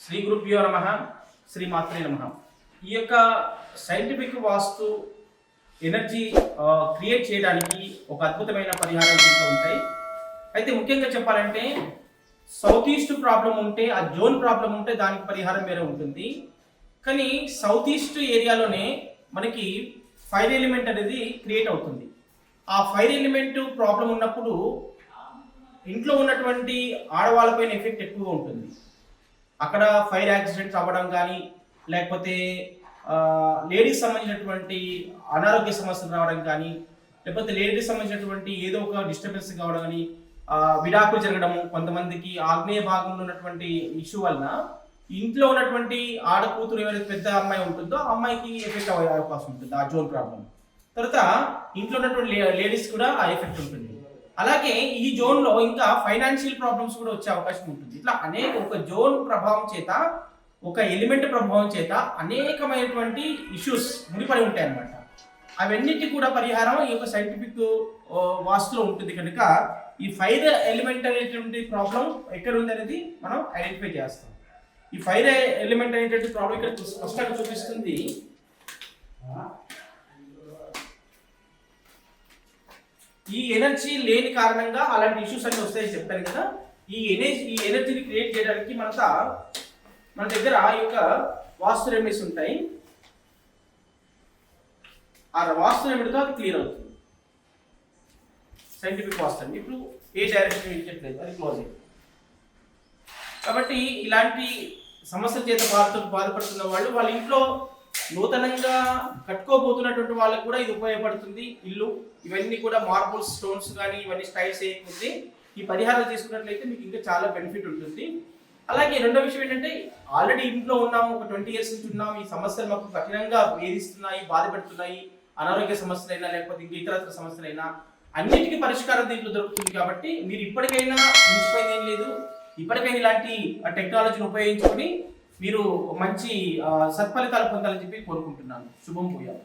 శ్రీ గురుభ్యో నమ శ్రీ మాత్రే నమ. ఈ యొక్క సైంటిఫిక్ వాస్తు ఎనర్జీ క్రియేట్ చేయడానికి ఒక అద్భుతమైన పరిహారాలు దీంట్లో ఉంటాయి. అయితే ముఖ్యంగా చెప్పాలంటే సౌత్ ఈస్ట్ ప్రాబ్లం ఉంటే, ఆ జోన్ ప్రాబ్లం ఉంటే దానికి పరిహారం వేరే ఉంటుంది. కానీ సౌత్ ఈస్ట్ ఏరియాలోనే మనకి ఫైర్ ఎలిమెంట్ అనేది క్రియేట్ అవుతుంది. ఆ ఫైర్ ఎలిమెంట్ ప్రాబ్లం ఉన్నప్పుడు ఇంట్లో ఉన్నటువంటి ఆడవాళ్ళపైన ఎఫెక్ట్ ఎక్కువగా ఉంటుంది. అక్కడ ఫైర్ యాక్సిడెంట్స్ అవ్వడం కానీ, లేకపోతే లేడీస్ సంబంధించినటువంటి అనారోగ్య సమస్యలు రావడం కానీ, లేకపోతే లేడీస్ సంబంధించినటువంటి ఏదో ఒక డిస్టర్బెన్స్ కావడం కానీ, విడాకులు జరగడము, కొంతమందికి ఆగ్నేయ భాగంలో ఉన్నటువంటి ఇష్యూ వలన ఇంట్లో ఉన్నటువంటి ఆడ కూతురు ఎవరైతే పెద్ద అమ్మాయి ఉంటుందో ఆ అమ్మాయికి ఎఫెక్ట్ అయ్యే అవకాశం ఉంటుంది, ఆ జోన్ ప్రాబ్లం. తర్వాత ఇంట్లో ఉన్నటువంటి లేడీస్ కూడా ఆ ఎఫెక్ట్ ఉంటుంది. అలాగే ఈ జోన్లో ఇంకా ఫైనాన్షియల్ ప్రాబ్లమ్స్ కూడా వచ్చే అవకాశం ఉంటుంది. ఇట్లా అనేక ఒక జోన్ ప్రభావం చేత, ఒక ఎలిమెంట్ ప్రభావం చేత అనేకమైనటువంటి ఇష్యూస్ ముడిపడి ఉంటాయి అన్నమాట. అవన్నిటి కూడా పరిహారం ఈ యొక్క సైంటిఫిక్ వాస్తులో ఉంటుంది. కనుక ఈ ఫైర్ ఎలిమెంట్ అనేటువంటి ప్రాబ్లం ఎక్కడ ఉంది అనేది మనం ఐడెంటిఫై చేస్తాం. ఈ ఫైర్ ఎలిమెంట్ అనేటువంటి ప్రాబ్లం ఇక్కడ స్పష్టంగా చూపిస్తుంది. ఈ ఎనర్జీ లేని కారణంగా అలాంటి ఇష్యూస్ అన్ని వస్తాయని చెప్పాను కదా. ఈ ఎనర్జీని క్రియేట్ చేయడానికి మన దగ్గర ఈ యొక్క వాస్తు రెమెడీస్ ఉంటాయి. ఆ వాస్తు రెమెడీతో అది క్లియర్ అవుతుంది. సైంటిఫిక్ వాస్తు అండి. ఇప్పుడు ఏ డైరెక్షన్ ఇచ్చట్లేదు, అది క్లోజ్ అయింది. కాబట్టి ఇలాంటి సమస్యల చేత బాధపడుతున్న వాళ్ళ ఇంట్లో నూతనంగా కట్టుకోబోతున్నటువంటి వాళ్ళకి కూడా ఇది ఉపయోగపడుతుంది. ఇల్లు ఇవన్నీ కూడా మార్బుల్ స్టోన్స్ కానీ ఇవన్నీ స్టైల్స్ వేయకపోతే ఈ పరిహారాలు తీసుకున్నట్లయితే మీకు ఇంకా చాలా బెనిఫిట్ ఉంటుంది. అలాగే రెండో విషయం ఏంటంటే, ఆల్రెడీ ఇంట్లో ఉన్నాము, ఒక 20 years నుంచి ఉన్నాము, ఈ సమస్యలు మాకు కఠినంగా వేధిస్తున్నాయి, బాధపెడుతున్నాయి, అనారోగ్య సమస్యలైనా లేకపోతే ఇంకా ఇతరత్ర సమస్యలైనా అన్నిటికీ పరిష్కారం దీంట్లో దొరుకుతుంది. కాబట్టి మీరు ఇప్పటికైనా మించిపోయింది ఏం లేదు, ఇప్పటికైనా ఇలాంటి టెక్నాలజీని ఉపయోగించుకొని మీరు మంచి సత్ఫలితాలు పొందాలని చెప్పి కోరుకుంటున్నాను. శుభం భూయాలు.